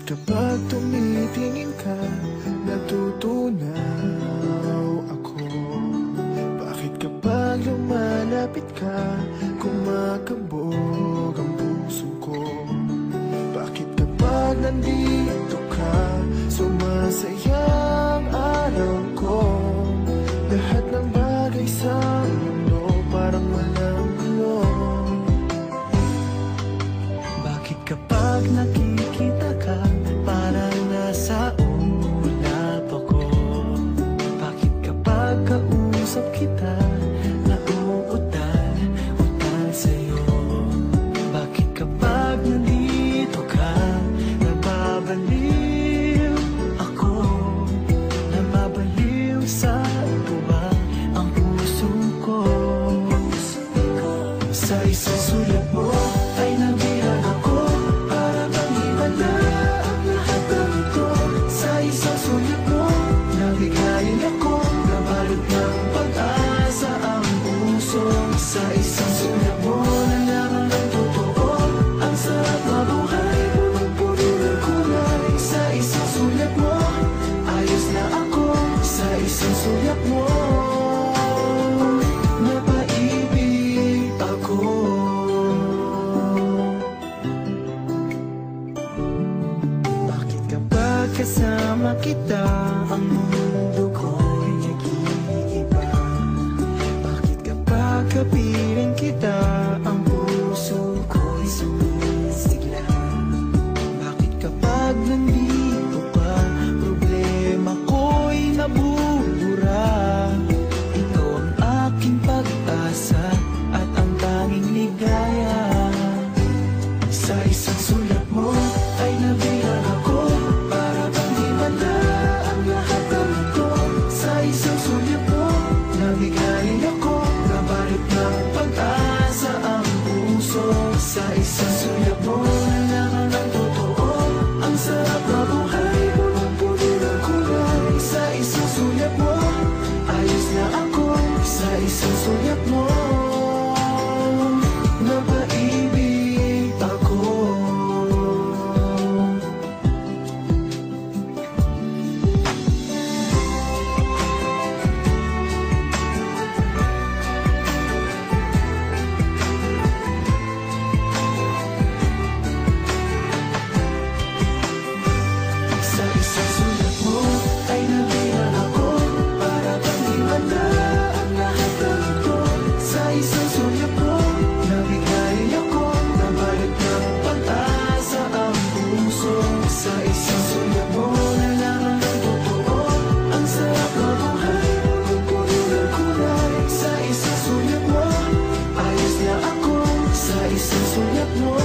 kapag tumitingin ka, natutunaw ako? Bakit kapag lumalapit ka, kumakabog ang puso ko? Bakit kapag nandito ka, sumasaya ang araw ko? Lahat ng bagay sa mundo parang walang gulo. Bakit kapag nakikita ka, parang nasa ulap ako? Bakit kapag kausap kita, nauutal sa'yo? Bakit kapag nandito ka, nababaliw ako? Nababaliw sa tuwa ang puso ko. Sa isang sulat mo ay nabihag ako, para bang himala ang lahat ng ito. Sa isang sulat mo, nabigayin ako, nabalot ng pag-asa ang puso. Sa isang sulat mo, nalaman ng totoo, ang sarap mabuhay, punong-puno ng kulay. Sa isang sulat mo, ayos na ako. Sa isang sulat mo, napaibig ako. Bakit kapag kasama kita, ang mundo ko'y nag-iiba? Bakit kapag kapiling kita, ang puso ko'y sumisigla? Bakit kapag nandito ka, problema ko'y nabubura? Ikaw ang aking pag-asa at ang tanging ligaya. Sa isang sulat mo ay nabihag ako, para bang himala ang lahat ng ito. Sa isang sulat mo, nabigayin ako, nabalot ng pag-asa ang puso. Sa isang sulat mo, nalaman ng totoo, ang sarap mabuhay, punong-puno ng kulay. Sa isang sulat mo, ayos na ako. Sa isang sulat mo, napaibig ako. Sa isang sulat mo ay nabihag ako, para bang himala ang lahat ng ito. Sa isang sulat mo, nabigayin ako, nabalot ng pag-asa ang puso. Sa isang sulat mo, nalaman ng totoo, ang sarap mabuhay, punong-puno ng kulay. Sa isang sulat mo, ayos na ako. Sa isang sulat mo,